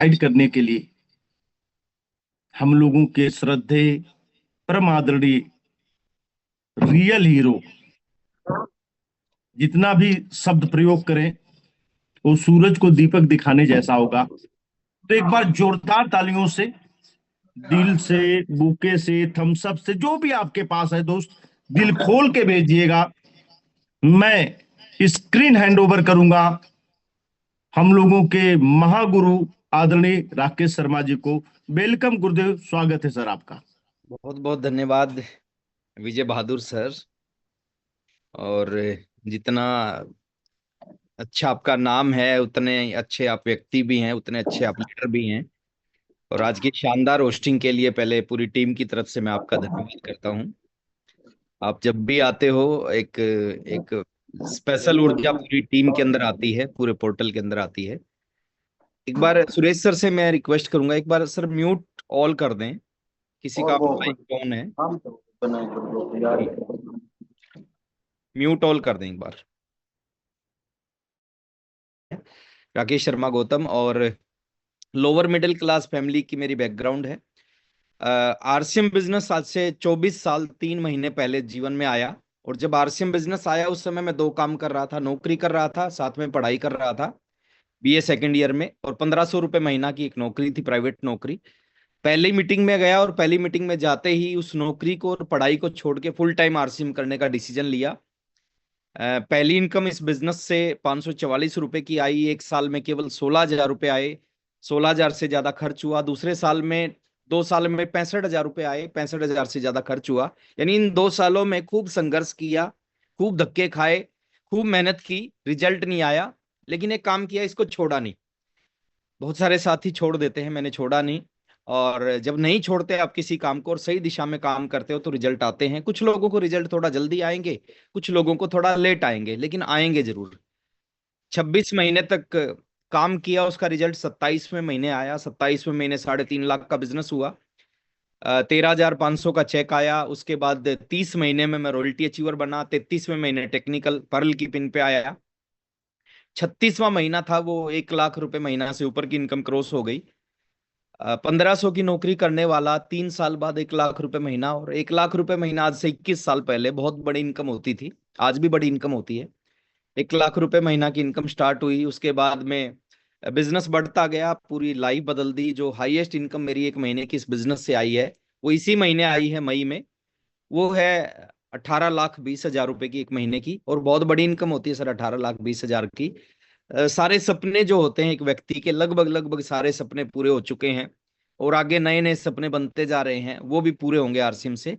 Guide करने के लिए हम लोगों के श्रद्धेय परम आदरणीय रियल हीरो जितना भी शब्द प्रयोग करें वो सूरज को दीपक दिखाने जैसा होगा। तो एक बार जोरदार तालियों से, दिल से, बुके से, थम्सअप से, जो भी आपके पास है दोस्त, दिल खोल के भेजिएगा। मैं स्क्रीन हैंड ओवर करूंगा हम लोगों के महागुरु आदरणीय राकेश शर्मा जी को। वेलकम गुरुदेव, स्वागत है सर आपका। बहुत बहुत धन्यवाद विजय बहादुर सर। और जितना अच्छा आपका नाम है उतने अच्छे आप व्यक्ति भी हैं, उतने अच्छे आप लीडर भी हैं। और आज की शानदार होस्टिंग के लिए पहले पूरी टीम की तरफ से मैं आपका धन्यवाद करता हूं। आप जब भी आते हो एक एक स्पेशल ऊर्जा पूरी टीम के अंदर आती है, पूरे पोर्टल के अंदर आती है। एक बार सुरेश सर से मैं रिक्वेस्ट करूंगा, एक बार सर म्यूट ऑल कर दें, किसी का माइक ऑन है। म्यूट ऑल कर दें एक बार। राकेश शर्मा गौतम, और लोअर मिडिल क्लास फैमिली की मेरी बैकग्राउंड है। आरसीएम बिजनेस आज से 24 साल 3 महीने पहले जीवन में आया। और जब आरसीएम बिजनेस आया उस समय मैं दो काम कर रहा था, नौकरी कर रहा था, साथ में पढ़ाई कर रहा था बीए सेकेंड ईयर में। और 1500 रुपये महीना की एक नौकरी थी, प्राइवेट नौकरी। पहली मीटिंग में गया और पहली मीटिंग में जाते ही उस नौकरी को और पढ़ाई को छोड़ के फुल टाइम आरसीएम करने का डिसीजन लिया। पहली इनकम इस बिजनेस से 544 रुपए की आई। एक साल में केवल 16,000 रुपये आए। 16,000 से ज्यादा खर्च हुआ। दूसरे साल में, 2 साल में 65,000 रुपये आए। 65,000 से ज्यादा खर्च हुआ। यानी इन 2 सालों में खूब संघर्ष किया, खूब धक्के खाए, खूब मेहनत की, रिजल्ट नहीं आया। लेकिन एक काम किया, इसको छोड़ा नहीं। बहुत सारे साथी छोड़ देते हैं, मैंने छोड़ा नहीं। और जब नहीं छोड़ते आप किसी काम को और सही दिशा में काम करते हो तो रिजल्ट आते हैं। कुछ लोगों को रिजल्ट थोड़ा जल्दी आएंगे, कुछ लोगों को थोड़ा लेट आएंगे, लेकिन आएंगे जरूर। 26 महीने तक काम किया, उसका रिजल्ट 27वें महीने आया। 27वें महीने 3.5 लाख का बिजनेस हुआ। 13,500 का चेक आया। उसके बाद 30 महीने में मैं रॉयल्टी अचीवर बना। 33वें महीने टेक्निकल पर्ल की पिन पे आया। 36वां महीना था, वो 1 लाख रुपए महीना से ऊपर की इनकम क्रॉस हो गई। 1500 की नौकरी करने वाला 3 साल बाद 1 लाख रुपए महीना। और 1 लाख रुपए महीना आज से 21 साल पहले बहुत बड़ी इनकम होती थी, आज भी बड़ी इनकम होती है। 1 लाख रुपए महीना की इनकम स्टार्ट हुई। उसके बाद में बिजनेस बढ़ता गया, पूरी लाइफ बदल दी। जो हाईएस्ट इनकम मेरी एक महीने की इस बिजनेस से आई है वो इसी महीने आई है, मई में। वो है 18,20,000 रुपए की एक महीने की। और बहुत बड़ी इनकम होती है सर 18,20,000 की। सारे सपने जो होते हैं एक व्यक्ति के, लगभग लगभग सारे सपने पूरे हो चुके हैं। और आगे नए नए सपने बनते जा रहे हैं, वो भी पूरे होंगे आरसीएम से।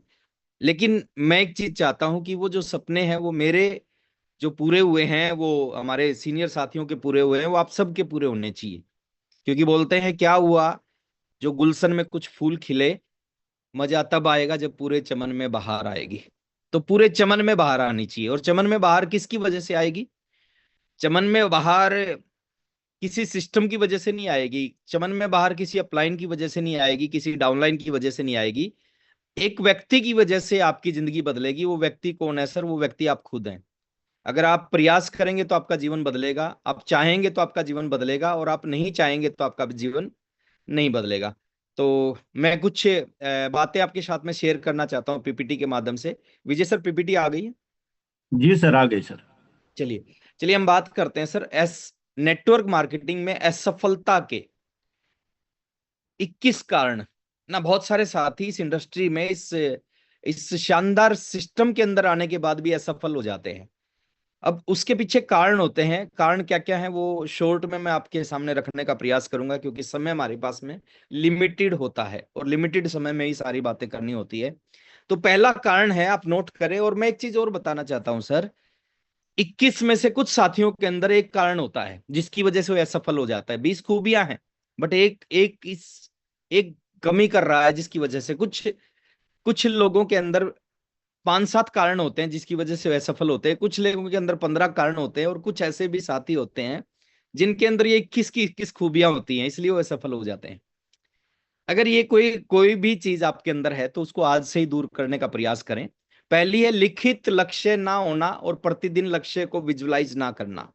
लेकिन मैं एक चीज चाहता हूं कि वो जो सपने हैं वो मेरे जो पूरे हुए हैं, वो हमारे सीनियर साथियों के पूरे हुए हैं, वो आप सबके पूरे होने चाहिए। क्योंकि बोलते हैं क्या हुआ, जो गुलशन में कुछ फूल खिले, मजा तब आएगा जब पूरे चमन में बहार आएगी। तो पूरे चमन में बहार आनी चाहिए। और चमन में बहार किसकी वजह से आएगी? चमन में बहार किसी सिस्टम की वजह से नहीं आएगी। चमन में बहार किसी अपलाइन की वजह से नहीं आएगी, किसी डाउनलाइन की वजह से नहीं आएगी। एक व्यक्ति की वजह से आपकी जिंदगी बदलेगी। वो व्यक्ति कौन है सर? वो व्यक्ति आप खुद हैं। अगर आप प्रयास करेंगे तो आपका जीवन बदलेगा, आप चाहेंगे तो आपका जीवन बदलेगा, और आप नहीं चाहेंगे तो आपका जीवन नहीं बदलेगा। तो मैं कुछ बातें आपके साथ में शेयर करना चाहता हूँ पीपीटी के माध्यम से। विजय सर, पीपीटी आ गई है? जी सर, आ गए सर। चलिए चलिए, हम बात करते हैं सर एस नेटवर्क मार्केटिंग में असफलता के 21 कारण। ना बहुत सारे साथी इस इंडस्ट्री में, इस शानदार सिस्टम के अंदर आने के बाद भी असफल हो जाते हैं। अब उसके पीछे कारण होते हैं। कारण क्या क्या है वो शॉर्ट में मैं आपके सामने रखने का प्रयास करूंगा, क्योंकि समय हमारे पास में लिमिटेड होता है और लिमिटेड समय में ही सारी बातें करनी होती है। तो पहला कारण है, आप नोट करें। और मैं एक चीज और बताना चाहता हूं सर, 21 में से कुछ साथियों के अंदर एक कारण होता है जिसकी वजह से वो असफल हो जाता है। 20 खूबियां हैं, बट एक एक इस एक कमी कर रहा है जिसकी वजह से कुछ कुछ लोगों के अंदर 5-7 कारण होते हैं जिसकी वजह से वे असफल होते हैं। कुछ लोगों के अंदर 15 कारण होते हैं। और कुछ ऐसे भी साथी होते हैं जिनके अंदर ये 21 की 21 खूबियां होती हैं, इसलिए वो असफल हो जाते हैं। अगर ये कोई कोई भी चीज आपके अंदर है तो उसको आज से ही दूर करने का प्रयास करें। पहली है लिखित लक्ष्य ना होना और प्रतिदिन लक्ष्य को विजुलाइज ना करना।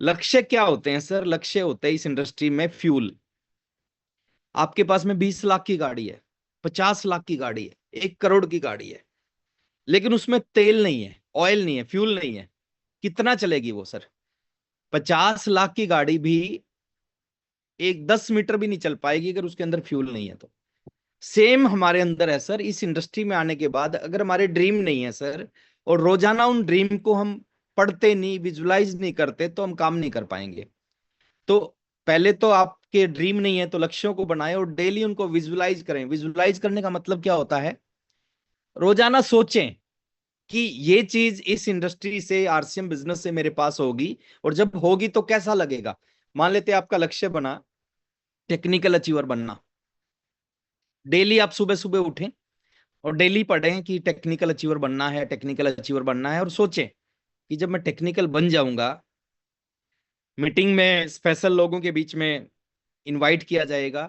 लक्ष्य क्या होते हैं सर? लक्ष्य होते हैं इस इंडस्ट्री में फ्यूल। आपके पास में 20 लाख की गाड़ी है, 50 लाख की गाड़ी है, 1 करोड़ की गाड़ी है, लेकिन उसमें तेल नहीं है, ऑयल नहीं है, फ्यूल नहीं है, कितना चलेगी वो सर? 50 लाख की गाड़ी भी एक 10 मीटर भी नहीं चल पाएगी अगर उसके अंदर फ्यूल नहीं है तो। सेम हमारे अंदर है सर। इस इंडस्ट्री में आने के बाद अगर हमारे ड्रीम नहीं है सर, और रोजाना उन ड्रीम को हम पढ़ते नहीं, विजुलाइज नहीं करते, तो हम काम नहीं कर पाएंगे। तो पहले तो आपके ड्रीम नहीं है तो लक्ष्यों को बनाएं और डेली उनको विजुलाइज करें। विजुलाइज करने का मतलब क्या होता है? रोजाना सोचें कि ये चीज इस इंडस्ट्री से, आरसीएम बिजनेस से मेरे पास होगी, और जब होगी तो कैसा लगेगा। मान लेते हैं आपका लक्ष्य बना टेक्निकल अचीवर बनना। डेली आप सुबह सुबह उठें और डेली पढ़ें कि टेक्निकल अचीवर बनना है, टेक्निकल अचीवर बनना है, और सोचें कि जब मैं टेक्निकल बन जाऊंगा, मीटिंग में स्पेशल लोगों के बीच में इनवाइट किया जाएगा,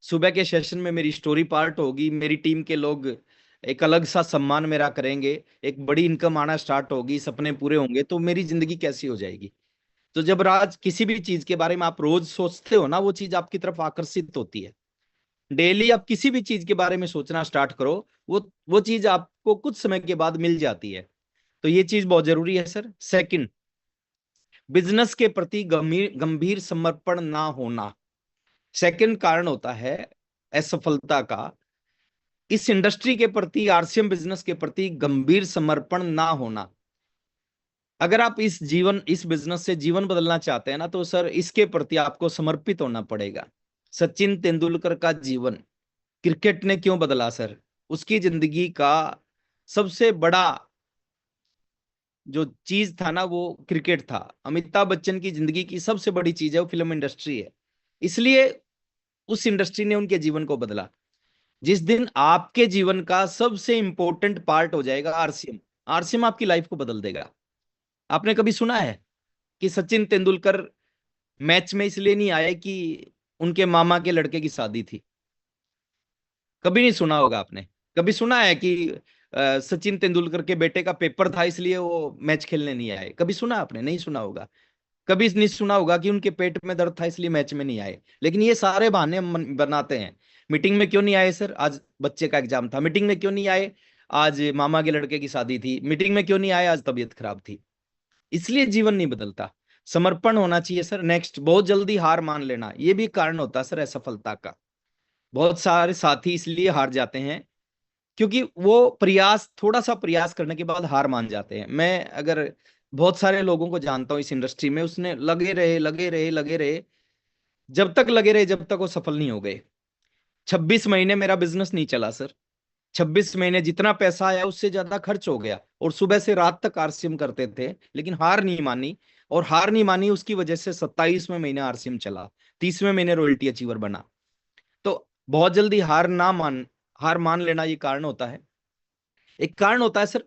सुबह के सेशन में मेरी स्टोरी पार्ट होगी, मेरी टीम के लोग एक अलग सा सम्मान मेरा करेंगे, एक बड़ी इनकम आना स्टार्ट होगी, सपने पूरे होंगे, तो मेरी जिंदगी कैसी हो जाएगी। तो जब राज किसी भी चीज के बारे में आप रोज सोचते हो ना, वो चीज आपकी तरफ आकर्षित होती है। डेली आप किसी भी चीज के बारे में सोचना स्टार्ट करो, वो चीज आपको कुछ समय के बाद मिल जाती है। तो ये चीज बहुत जरूरी है सर। सेकंड, बिजनेस के प्रति गंभीर गंभीर समर्पण ना होना। सेकंड कारण होता है असफलता का, इस इंडस्ट्री के प्रति, आरसीएम बिजनेस के प्रति गंभीर समर्पण ना होना। अगर आप इस बिजनेस से जीवन बदलना चाहते हैं ना, तो सर इसके प्रति आपको समर्पित होना पड़ेगा। सचिन तेंदुलकर का जीवन क्रिकेट ने क्यों बदला सर? उसकी जिंदगी का सबसे बड़ा जो चीज था ना, वो क्रिकेट था। अमिताभ बच्चन की जिंदगी की सबसे बड़ी चीज है वो फिल्म इंडस्ट्री है, इसलिए उस इंडस्ट्री ने उनके जीवन को बदला। जिस दिन आपके जीवन का सबसे इंपॉर्टेंट पार्ट हो जाएगा आरसीएम, आरसीएम आपकी लाइफ को बदल देगा। आपने कभी सुना है कि सचिन तेंदुलकर मैच में इसलिए नहीं आए कि उनके मामा के लड़के की शादी थी? कभी नहीं सुना होगा आपने। कभी सुना है कि सचिन तेंदुलकर के बेटे का पेपर था इसलिए वो मैच खेलने नहीं आए? कभी सुना आपने? नहीं सुना होगा। कभी नहीं सुना होगा कि उनके पेट में दर्द था इसलिए मैच में नहीं आए। लेकिन ये सारे बहाने हम बनाते हैं। मीटिंग में क्यों नहीं आए सर? आज बच्चे का एग्जाम था। मीटिंग में क्यों नहीं आए? आज मामा के लड़के की शादी थी। मीटिंग में क्यों नहीं आए? आज तबीयत खराब थी। इसलिए जीवन नहीं बदलता। समर्पण होना चाहिए सर। नेक्स्ट, बहुत जल्दी हार मान लेना, ये भी कारण होता है सर असफलता का। बहुत सारे साथी इसलिए हार जाते हैं क्योंकि वो थोड़ा सा प्रयास करने के बाद हार मान जाते हैं। मैं अगर बहुत सारे लोगों को जानता हूँ इस इंडस्ट्री में, उसने लगे रहे लगे रहे लगे रहे, जब तक लगे रहे जब तक वो सफल नहीं हो गए। 26 महीने मेरा बिजनेस नहीं चला सर। 26 महीने जितना पैसा आया उससे ज्यादा खर्च हो गया, और सुबह से रात तक आरसीएम करते थे, लेकिन हार नहीं मानी। और हार नहीं मानी उसकी वजह से 27वें महीने आरसीएम चला, 30वें महीने रॉयल्टी अचीवर बना। तो बहुत जल्दी हार मान लेना ये कारण होता है। एक कारण होता है सर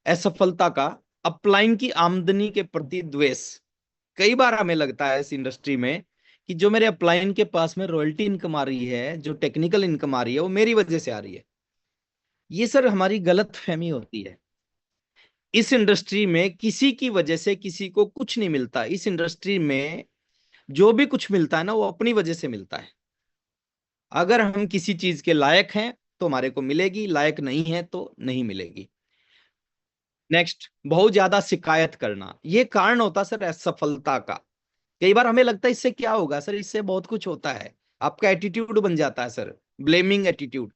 असफलता का, अपलाइन की आमदनी के प्रति द्वेष। कई बार हमें लगता है इस इंडस्ट्री में कि जो मेरे अपलाइन के पास में रॉयल्टी इनकम आ रही है, जो टेक्निकल इनकम आ रही है, वो मेरी वजह से आ रही है। ये सर हमारी गलत फहमी होती है। इस इंडस्ट्री में किसी की वजह से किसी को कुछ नहीं मिलता। इस इंडस्ट्री में जो भी कुछ मिलता है ना, वो अपनी वजह से मिलता है। अगर हम किसी चीज के लायक हैं तो हमारे को मिलेगी, लायक नहीं है तो नहीं मिलेगी। नेक्स्ट, बहुत ज्यादा शिकायत करना, ये कारण होता सर असफलता का। कई बार हमें लगता है इससे क्या होगा सर, इससे बहुत कुछ होता है। आपका एटीट्यूड बन जाता है सर, ब्लेमिंग एटीट्यूड।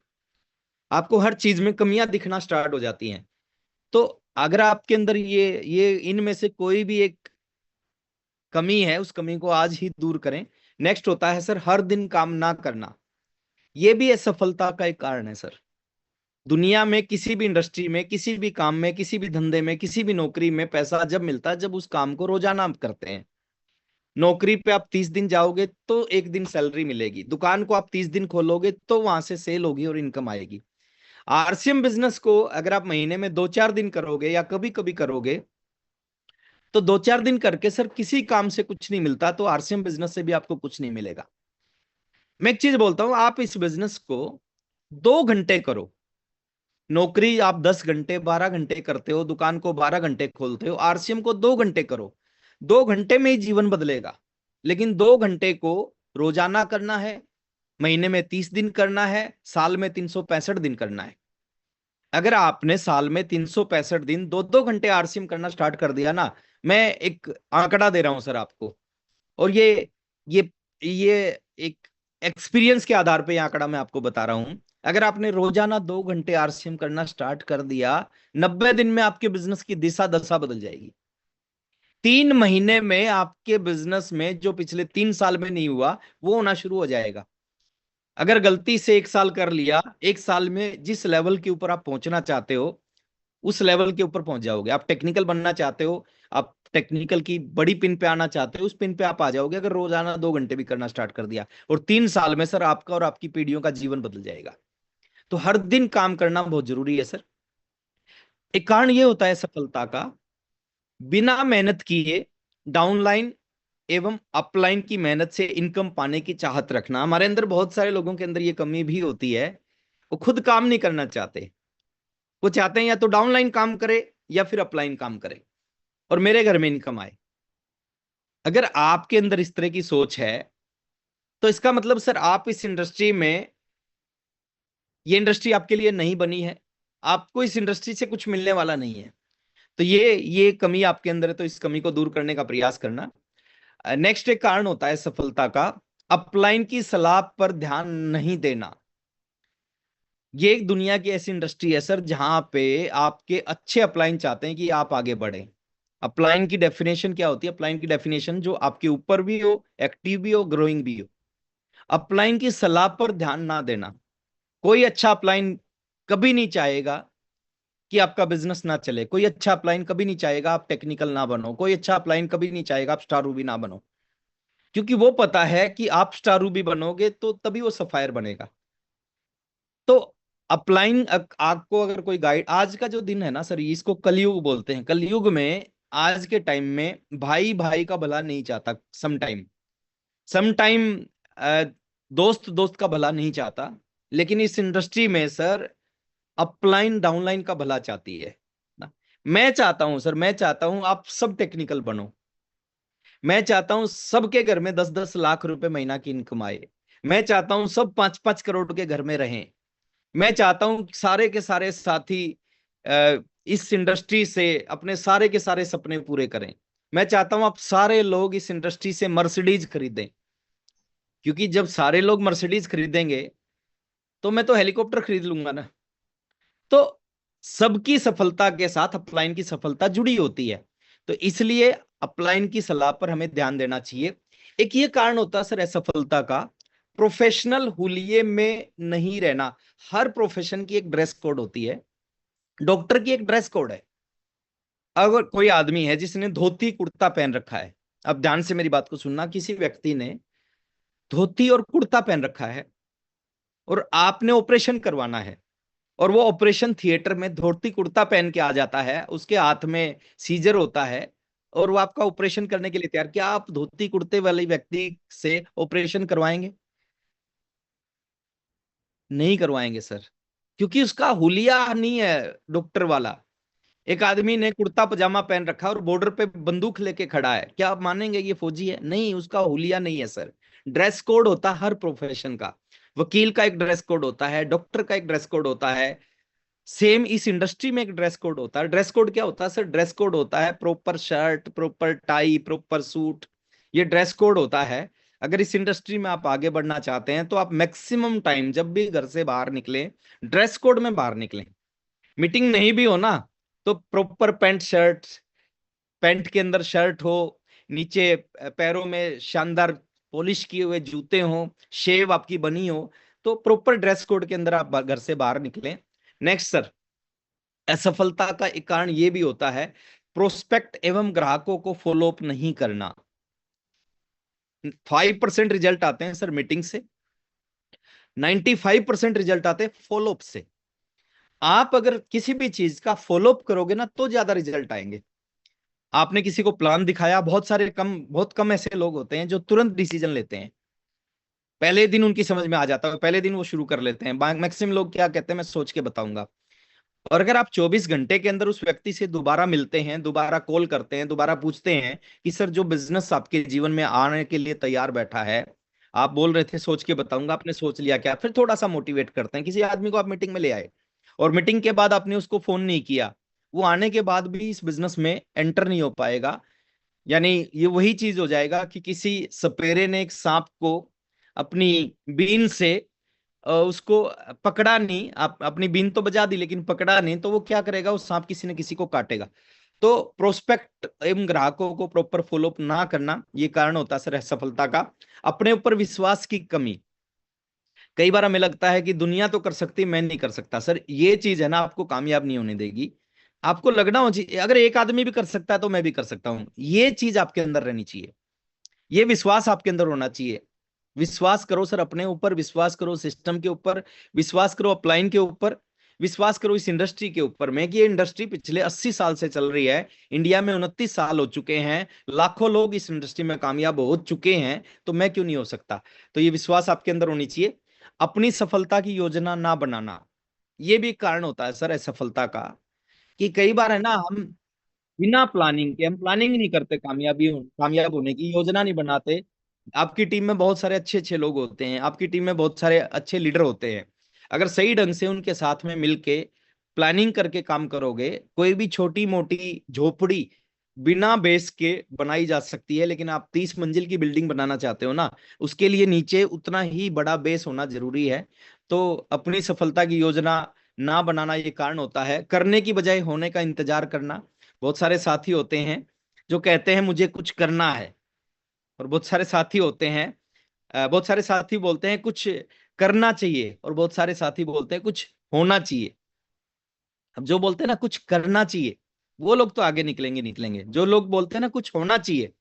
आपको हर चीज में कमियां दिखना स्टार्ट हो जाती हैं। तो अगर आपके अंदर ये इनमें से कोई भी एक कमी है, उस कमी को आज ही दूर करें। नेक्स्ट होता है सर हर दिन काम ना करना। ये भी असफलता का एक कारण है सर। दुनिया में किसी भी इंडस्ट्री में, किसी भी काम में, किसी भी धंधे में, किसी भी नौकरी में पैसा जब मिलता है जब उस काम को रोजाना आप करते हैं। नौकरी पे आप 30 दिन जाओगे तो 1 दिन सैलरी मिलेगी। दुकान को आप 30 दिन खोलोगे तो वहां से सेल होगी और इनकम आएगी। आरसीएम बिजनेस को अगर आप महीने में 2-4 दिन करोगे या कभी कभी करोगे, तो 2-4 दिन करके सर किसी काम से कुछ नहीं मिलता, तो आरसीएम बिजनेस से भी आपको कुछ नहीं मिलेगा। मैं एक चीज बोलता हूं, आप इस बिजनेस को 2 घंटे करो। नौकरी आप 10 घंटे 12 घंटे करते हो, दुकान को 12 घंटे खोलते हो, आरसीएम को 2 घंटे करो। 2 घंटे में ही जीवन बदलेगा। लेकिन 2 घंटे को रोजाना करना है, महीने में 30 दिन करना है, साल में 365 दिन करना है। अगर आपने साल में 365 दिन 2-2 घंटे आरसीएम करना स्टार्ट कर दिया ना, मैं एक आंकड़ा दे रहा हूं सर आपको, और ये ये एक एक्सपीरियंस के आधार पे ये आंकड़ा मैं आपको बता रहा हूं। अगर आपने रोजाना 2 घंटे आरसीएम करना स्टार्ट कर दिया, 90 दिन में आपके बिजनेस की दिशा दशा बदल जाएगी। 3 महीने में आपके बिजनेस में जो पिछले 3 साल में नहीं हुआ, वो होना शुरू हो जाएगा। अगर गलती से 1 साल कर लिया, 1 साल में जिस लेवल के ऊपर आप पहुंचना चाहते हो उस लेवल के ऊपर पहुंच जाओगे। आप टेक्निकल बनना चाहते हो, आप टेक्निकल की बड़ी पिन पे आना चाहते हो, उस पिन पे आप आ जाओगे अगर रोजाना 2 घंटे भी करना स्टार्ट कर दिया। और 3 साल में सर आपका और आपकी पीढ़ियों का जीवन बदल जाएगा। तो हर दिन काम करना बहुत जरूरी है सर। एक कारण ये होता है सफलता का, बिना मेहनत किए डाउनलाइन एवं अपलाइन की मेहनत से इनकम पाने की चाहत रखना। हमारे अंदर बहुत सारे लोगों के अंदर ये कमी भी होती है, वो खुद काम नहीं करना चाहते। वो चाहते हैं या तो डाउनलाइन काम करे या फिर अपलाइन काम करे और मेरे घर में इनकम आए। अगर आपके अंदर इस तरह की सोच है तो इसका मतलब सर आप इस इंडस्ट्री में, ये इंडस्ट्री आपके लिए नहीं बनी है, आपको इस इंडस्ट्री से कुछ मिलने वाला नहीं है। तो ये कमी आपके अंदर है, तो इस कमी को दूर करने का प्रयास करना। नेक्स्ट एक कारण होता है सफलता का, अपलाइन की सलाह पर ध्यान नहीं देना। ये एक दुनिया की ऐसी इंडस्ट्री है सर जहां पे आपके अच्छे अपलाइन चाहते हैं कि आप आगे बढ़े। अपलाइन की डेफिनेशन क्या होती है? अपलाइन की डेफिनेशन जो आपके ऊपर भी हो, एक्टिव भी हो, ग्रोइंग भी हो। अपलाइन की सलाह पर ध्यान ना देना। कोई अच्छा अपलाइन कभी नहीं चाहेगा कि आपका बिजनेस ना चले। कोई अच्छा अपलाइन कभी नहीं चाहेगा आप टेक्निकल ना बनो। कोई अच्छा अपलाइन कभी नहीं चाहेगा आप स्टार रूबी ना बनो, क्योंकि वो पता है कि आप स्टार रूबी बनोगे तो तभी वो सफायर बनेगा। तो अपलाइन आपको अगर कोई गाइड, आज का जो दिन है ना सर, इसको कलयुग बोलते हैं। कलयुग में आज के टाइम में भाई भाई का भला नहीं चाहता। सम टाइम दोस्त दोस्त का भला नहीं चाहता, लेकिन इस इंडस्ट्री में सर अपलाइन डाउनलाइन का भला चाहती है ना। मैं चाहता हूं सर, मैं चाहता हूं आप सब टेक्निकल बनो। मैं चाहता हूं सबके घर में 10-10 लाख रुपए महीना की इनकम आए। मैं चाहता हूं सब 5-5 करोड़ के घर में रहें। मैं चाहता हूं कि सारे के सारे साथी इस इंडस्ट्री से अपने सारे के सारे सपने पूरे करें। मैं चाहता हूं आप सारे लोग इस इंडस्ट्री से मर्सिडीज खरीदें, क्योंकि जब सारे लोग मर्सिडीज खरीदेंगे तो मैं तो हेलीकॉप्टर खरीद लूंगा ना। तो सबकी सफलता के साथ अपलाइन की सफलता जुड़ी होती है। तो इसलिए अपलाइन की सलाह पर हमें ध्यान देना चाहिए। एक ये कारण होता है सर असफलता का, प्रोफेशनल हुलिये में नहीं रहना। हर प्रोफेशन की एक ड्रेस कोड होती है। डॉक्टर की एक ड्रेस कोड है। अगर कोई आदमी है जिसने धोती कुर्ता पहन रखा है, अब ध्यान से मेरी बात को सुनना, किसी व्यक्ति ने धोती और कुर्ता पहन रखा है और आपने ऑपरेशन करवाना है, और वो ऑपरेशन थिएटर में धोती कुर्ता पहन के आ जाता है, उसके हाथ में सीजर होता है और वो आपका ऑपरेशन करने के लिए तैयार, क्या आप धोती कुर्ते वाले व्यक्ति से ऑपरेशन करवाएंगे? नहीं करवाएंगे सर, क्योंकि उसका हुलिया नहीं है डॉक्टर वाला। एक आदमी ने कुर्ता पजामा पहन रखा और बॉर्डर पे बंदूक लेके खड़ा है, क्या आप मानेंगे ये फौजी है? नहीं, उसका हुलिया नहीं है सर। ड्रेस कोड होता है हर प्रोफेशन का। वकील का एक ड्रेस कोड होता है, डॉक्टर का एक ड्रेस कोड होता है, सेम इस इंडस्ट्री में एक ड्रेस कोड होता है। ड्रेस कोड क्या होता है सर? ड्रेस कोड होता है proper shirt, proper tie, proper suit. ये ड्रेस कोड होता है। अगर इस इंडस्ट्री में आप आगे बढ़ना चाहते हैं तो आप मैक्सिमम टाइम जब भी घर से बाहर निकलें, ड्रेस कोड में बाहर निकलें। मीटिंग नहीं भी हो ना तो प्रॉपर पैंट शर्ट, पैंट के अंदर शर्ट हो, नीचे पैरों में शानदार पॉलिश किए हुए जूते हो, शेव आपकी बनी हो, तो प्रॉपर ड्रेस कोड के अंदर आप घर से बाहर निकलें। नेक्स्ट सर, असफलता का एक कारण यह भी होता है प्रोस्पेक्ट एवं ग्राहकों को फॉलो अप नहीं करना। 5% रिजल्ट आते हैं सर मीटिंग से, 95% रिजल्ट आते हैं फॉलो अप से। आप अगर किसी भी चीज का फॉलो अप करोगे ना तो ज्यादा रिजल्ट आएंगे। आपने किसी को प्लान दिखाया, बहुत कम ऐसे लोग होते हैं जो तुरंत डिसीजन लेते हैं। पहले दिन उनकी समझ में आ जाता है, पहले दिन वो शुरू कर लेते हैं। मैक्सिमम लोग क्या कहते हैं, मैं सोच के बताऊंगा। और अगर आप 24 घंटे के अंदर उस व्यक्ति से दोबारा मिलते हैं, दोबारा कॉल करते हैं, दोबारा पूछते हैं कि सर जो बिजनेस आपके जीवन में आने के लिए तैयार बैठा है, आप बोल रहे थे सोच के बताऊंगा, आपने सोच लिया क्या? फिर थोड़ा सा मोटिवेट करते हैं। किसी आदमी को आप मीटिंग में ले आए और मीटिंग के बाद आपने उसको फोन नहीं किया, वो आने के बाद भी इस बिजनेस में एंटर नहीं हो पाएगा। यानी ये वही चीज हो जाएगा कि किसी सपेरे ने एक सांप को अपनी बीन से उसको पकड़ा नहीं, आप अपनी बीन तो बजा दी लेकिन पकड़ा नहीं, तो वो क्या करेगा, उस सांप किसी न किसी को काटेगा। तो प्रोस्पेक्ट एवं ग्राहकों को प्रॉपर फॉलोअप ना करना, ये कारण होता है सर असफलता का। अपने ऊपर विश्वास की कमी। कई बार हमें लगता है कि दुनिया तो कर सकती, मैं नहीं कर सकता। सर ये चीज है ना, आपको कामयाब नहीं होने देगी। आपको लगना हो चाहिए अगर एक आदमी भी कर सकता है तो मैं भी कर सकता हूं, ये चीज आपके अंदर रहनी चाहिए। ये विश्वास आपके अंदर होना चाहिए। विश्वास करो सर अपने ऊपर, विश्वास करो सिस्टम के ऊपर, विश्वास करो अपलाइन के ऊपर, विश्वास करो इस इंडस्ट्री के ऊपर में कि ये इंडस्ट्री पिछले 80 साल से चल रही है। इंडिया में 29 साल हो चुके हैं, लाखों लोग इस इंडस्ट्री में कामयाब हो चुके हैं, तो मैं क्यों नहीं हो सकता? तो ये विश्वास आपके अंदर होनी चाहिए। अपनी सफलता की योजना ना बनाना, ये भी एक कारण होता है सर असफलता का। कि कई बार है ना, हम बिना प्लानिंग के, हम प्लानिंग नहीं करते कामयाब होने की, योजना नहीं बनाते। आपकी टीम में बहुत सारे अच्छे अच्छे लोग होते हैं, आपकी टीम में बहुत सारे अच्छे लीडर होते हैं। अगर सही ढंग से उनके साथ में मिलके प्लानिंग करके काम करोगे, कोई भी छोटी मोटी झोपड़ी बिना बेस के बनाई जा सकती है। लेकिन आप 30 मंजिल की बिल्डिंग बनाना चाहते हो ना, उसके लिए नीचे उतना ही बड़ा बेस होना जरूरी है। तो अपनी सफलता की योजना ना बनाना ये कारण होता है, करने की बजाय होने का इंतजार करना। बहुत सारे साथी होते हैं जो कहते हैं मुझे कुछ करना है, और बहुत सारे साथी होते हैं, बहुत सारे साथी बोलते हैं कुछ करना चाहिए, और बहुत सारे साथी बोलते हैं कुछ होना चाहिए। अब जो बोलते हैं ना कुछ करना चाहिए, वो लोग तो आगे निकलेंगे निकलेंगे। जो लोग बोलते हैं ना कुछ होना चाहिए,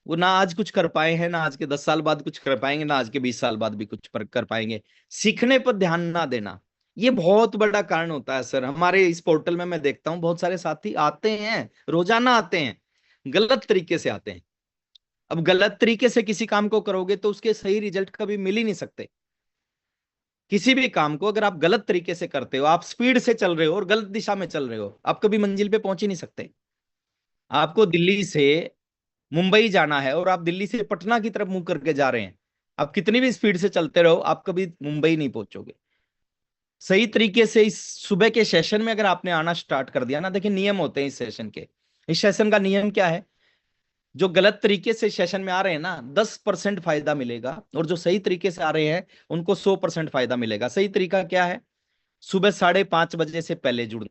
वो ना आज कुछ कर पाए हैं, ना आज के 10 साल बाद कुछ कर पाएंगे, ना आज के 20 साल बाद भी कुछ कर पाएंगे। सीखने पर ध्यान ना देना, ये बहुत बड़ा कारण होता है सर। हमारे इस पोर्टल में मैं देखता हूँ बहुत सारे साथी आते हैं, रोजाना आते हैं, गलत तरीके से आते हैं। अब गलत तरीके से किसी काम को करोगे तो उसके सही रिजल्ट कभी मिल ही नहीं सकते। किसी भी काम को अगर आप गलत तरीके से करते हो, आप स्पीड से चल रहे हो और गलत दिशा में चल रहे हो, आप कभी मंजिल पे पहुंच ही नहीं सकते। आपको दिल्ली से मुंबई जाना है और आप दिल्ली से पटना की तरफ मुंह करके जा रहे हैं, आप कितनी भी स्पीड से चलते रहो, आप कभी मुंबई नहीं पहुंचोगे। सही तरीके से इस सुबह के सेशन में अगर आपने आना स्टार्ट कर दिया ना, देखिए नियम होते हैं इस सेशन के। इस सेशन का नियम क्या है? जो गलत तरीके से सेशन में आ रहे हैं ना, 10% फायदा मिलेगा, और जो सही तरीके से आ रहे हैं उनको 100% फायदा मिलेगा। सही तरीका क्या है? सुबह 5:30 बजे से पहले जुड़ना,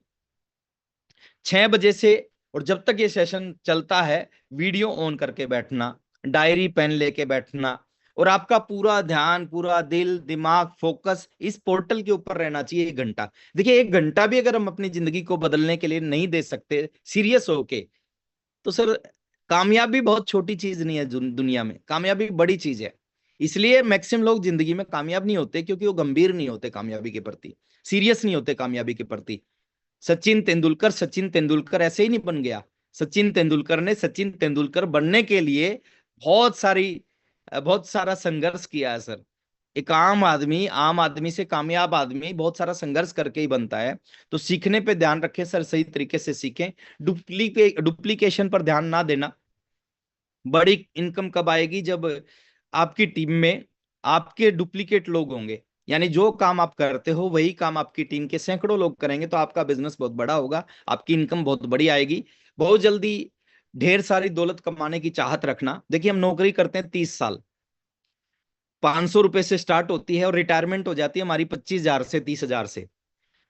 6 बजे से, और जब तक ये सेशन चलता है वीडियो ऑन करके बैठना, डायरी पेन लेके बैठना, और आपका पूरा ध्यान, पूरा दिल दिमाग फोकस इस पोर्टल के ऊपर रहना चाहिए 1 घंटा। देखिए 1 घंटा भी अगर हम अपनी जिंदगी को बदलने के लिए नहीं दे सकते सीरियस होके, तो सर कामयाबी बहुत छोटी चीज नहीं है। दुनिया में कामयाबी बड़ी चीज है। इसलिए मैक्सिमम लोग जिंदगी में कामयाब नहीं होते, क्योंकि वो गंभीर नहीं होते कामयाबी के प्रति, सीरियस नहीं होते कामयाबी के प्रति। सचिन तेंदुलकर ऐसे ही नहीं बन गया। सचिन तेंदुलकर ने सचिन तेंदुलकर बनने के लिए बहुत सारी बहुत सारा संघर्ष किया है सर। एक आम आदमी से कामयाब आदमी बहुत सारा संघर्ष करके ही बनता है। तो सीखने पे ध्यान रखें सर, सही तरीके से सीखें। डुप्लीकेशन पर ध्यान ना देना। बड़ी इनकम कब आएगी? जब आपकी टीम में आपके डुप्लीकेट लोग होंगे, यानी जो काम आप करते हो वही काम आपकी टीम के सैकड़ों लोग करेंगे, तो आपका बिजनेस बहुत बड़ा होगा, आपकी इनकम बहुत बड़ी आएगी। बहुत जल्दी ढेर सारी दौलत कमाने की चाहत रखना। देखिए हम नौकरी करते हैं 30 साल, 500 रुपए से स्टार्ट होती है और रिटायरमेंट हो जाती है हमारी 25,000 से 30,000 से।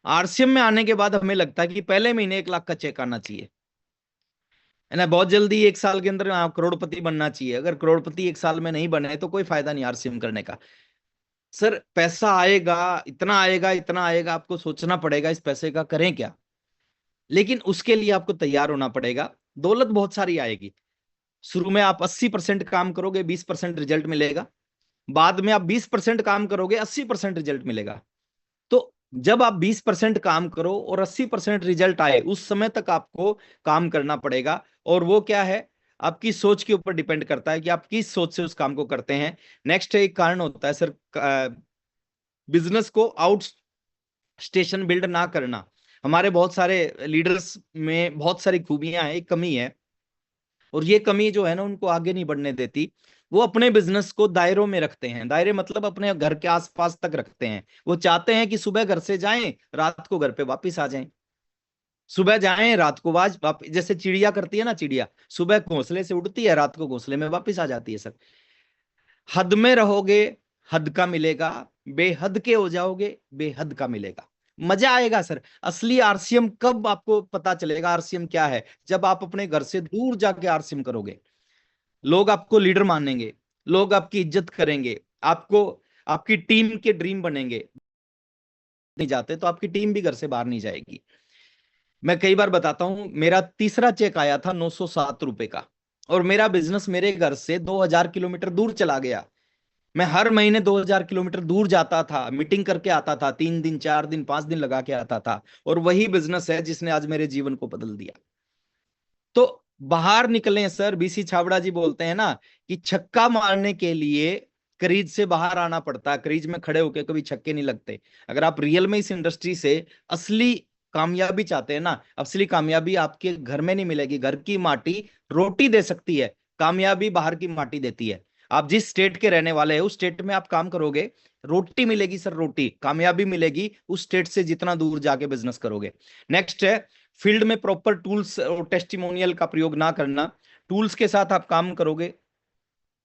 आरसीएम में आने के बाद हमें लगता है कि पहले महीने 1 लाख का चेक आना चाहिए, है ना। बहुत जल्दी 1 साल के अंदर आप करोड़पति बनना चाहिए। अगर करोड़पति 1 साल में नहीं बने तो कोई फायदा नहीं आरसीएम करने का। सर पैसा आएगा, इतना आएगा इतना आएगा, आपको सोचना पड़ेगा इस पैसे का करें क्या। लेकिन उसके लिए आपको तैयार होना पड़ेगा। दौलत बहुत सारी आएगी। शुरू में आप 80% काम करोगे, 20% रिजल्ट मिलेगा। बाद में आप 20% काम करोगे, 80% रिजल्ट मिलेगा। तो जब आप 20% काम करो और 80% रिजल्ट आए, उस समय तक आपको काम करना पड़ेगा। और वो क्या है? आपकी सोच के ऊपर डिपेंड करता है कि आप किस सोच से उस काम को करते हैं। नेक्स्ट एक कारण होता है सर, बिजनेस को आउट स्टेशन बिल्ड ना करना। हमारे बहुत सारे लीडर्स में बहुत सारी खूबियां हैं, एक कमी है, और ये कमी जो है ना उनको आगे नहीं बढ़ने देती। वो अपने बिजनेस को दायरों में रखते हैं, दायरे मतलब अपने घर के आसपास तक रखते हैं। वो चाहते हैं कि सुबह घर से जाएं, रात को घर पे वापस आ जाएं, सुबह जाएं रात को वापस, जैसे चिड़िया करती है ना, चिड़िया सुबह घोंसले से उड़ती है, रात को घोंसले में वापस आ जाती है सर। हद में रहोगे, हद का मिलेगा, बेहद के हो जाओगे, बेहद का मिलेगा। मजा आएगा सर। असली आरसीएम कब आपको पता चलेगा, आरसीएम क्या है? जब आप अपने घर से दूर जाके आरसीएम करोगे। लोग आपको लीडर मानेंगे, लोग आपकी इज्जत करेंगे, आपको, आपकी टीम के ड्रीम बनेंगे। नहीं जाते तो आपकी टीम भी घर से बाहर नहीं जाएगी। मैं कई बार बताता हूं, मेरा तीसरा चेक आया था 907 रुपए का, और मेरा बिजनेस मेरे घर से 2000 किलोमीटर दूर चला गया। मैं हर महीने 2000 किलोमीटर दूर जाता था, मीटिंग करके आता था, 3 दिन 4 दिन 5 दिन लगा के आता था, और वही बिजनेस है जिसने आज मेरे जीवन को बदल दिया। तो बाहर निकलें सर। बीसी छाबड़ा जी बोलते हैं ना कि छक्का मारने के लिए क्रीज से बाहर आना पड़ता है, क्रीज में खड़े होकर कभी छक्के नहीं लगते। अगर आप रियल में इस इंडस्ट्री से असली कामयाबी चाहते हैं ना, असली कामयाबी आपके घर में नहीं मिलेगी। घर की माटी रोटी दे सकती है, कामयाबी बाहर की माटी देती है। आप जिस स्टेट के रहने वाले हैं उस स्टेट में आप काम करोगे, रोटी मिलेगी सर, रोटी कामयाबी मिलेगी उस स्टेट से जितना दूर जाके बिजनेस करोगे। नेक्स्ट है, फील्ड में प्रॉपर टूल्स और टेस्टिमोनियल का प्रयोग ना करना। टूल्स के साथ आप काम करोगे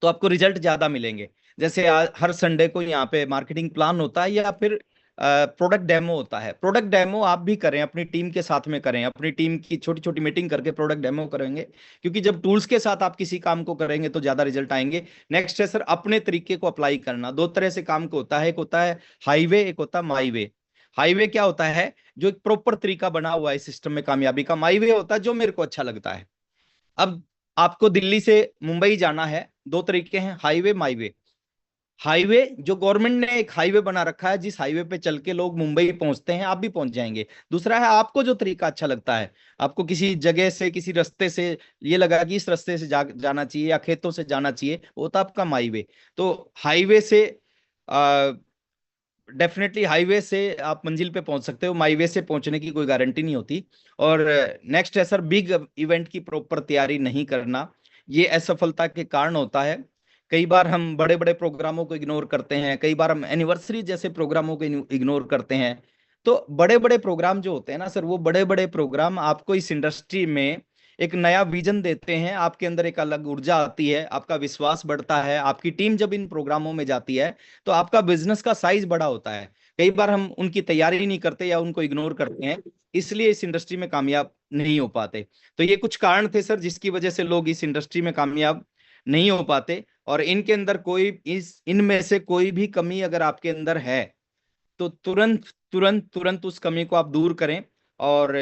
तो आपको रिजल्ट ज्यादा मिलेंगे। जैसे हर संडे को यहाँ पे मार्केटिंग प्लान होता है, या फिर प्रोडक्ट डेमो होता है। प्रोडक्ट डेमो आप भी करें, अपनी टीम के साथ में करें, अपनी टीम की छोटी छोटी मीटिंग करके प्रोडक्ट डेमो करेंगे, क्योंकि जब टूल्स के साथ आप किसी काम को करेंगे तो ज्यादा रिजल्ट आएंगे। नेक्स्ट है सर, अपने तरीके को अप्लाई करना। दो तरह से काम को होता है, एक होता है हाईवे, एक होता है माई वे। हाईवे क्या होता है? जो एक प्रॉपर तरीका बना हुआ है सिस्टम में कामयाबी का। माई वे होता है जो मेरे को अच्छा लगता है। अब आपको दिल्ली से मुंबई जाना है, दो तरीके हैं, हाईवे माई वे। हाईवे जो गवर्नमेंट ने एक हाईवे बना रखा है, जिस हाईवे पे चल के लोग मुंबई पहुंचते हैं, आप भी पहुंच जाएंगे। दूसरा है आपको जो तरीका अच्छा लगता है, आपको किसी जगह से, किसी रास्ते से ये लगा कि इस रास्ते से जाना चाहिए या खेतों से जाना चाहिए, वो था आपका माई वे। तो हाईवे से डेफिनेटली, हाईवे से आप मंजिल पे पहुंच सकते हो, माईवे से पहुंचने की कोई गारंटी नहीं होती। और नेक्स्ट है सर, बिग इवेंट की प्रॉपर तैयारी नहीं करना। ये असफलता के कारण होता है। कई बार हम बड़े बड़े प्रोग्रामों को इग्नोर करते हैं, कई बार हम एनिवर्सरी जैसे प्रोग्रामों को इग्नोर करते हैं। तो बड़े बड़े प्रोग्राम जो होते हैं ना सर, वो बड़े बड़े प्रोग्राम आपको इस इंडस्ट्री में एक नया विजन देते हैं, आपके अंदर एक अलग ऊर्जा आती है, आपका विश्वास बढ़ता है। आपकी टीम जब इन प्रोग्रामों में जाती है तो आपका बिजनेस का साइज बड़ा होता है। कई बार हम उनकी तैयारी नहीं करते या उनको इग्नोर करते हैं, इसलिए इस इंडस्ट्री में कामयाब नहीं हो पाते। तो ये कुछ कारण थे सर जिसकी वजह से लोग इस इंडस्ट्री में कामयाब नहीं हो पाते। और इनके अंदर कोई, इस इनमें से कोई भी कमी अगर आपके अंदर है तो तुरंत तुरंत तुरंत उस कमी को आप दूर करें, और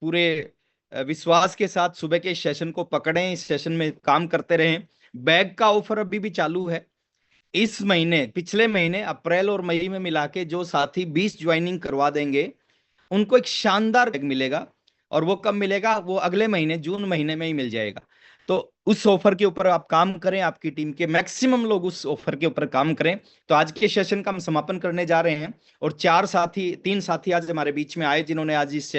पूरे विश्वास के साथ सुबह के इस सेशन को पकड़ें, इस सेशन में काम करते रहें। बैग का ऑफर अभी भी चालू है। इस महीने, पिछले महीने अप्रैल और मई में मिला के जो साथी 20 ज्वाइनिंग करवा देंगे उनको एक शानदार बैग मिलेगा। और वो कब मिलेगा? वो अगले महीने जून महीने में ही मिल जाएगा। तो उस ऑफर के ऊपर आप काम करें, आपकी टीम के मैक्सिमम लोग उस ऑफर के ऊपर काम करें। तो आज के सेशन का हम समापन करने जा रहे हैं, और 4 साथी, 3 साथी आज हमारे बीच में आए जिन्होंने आज इस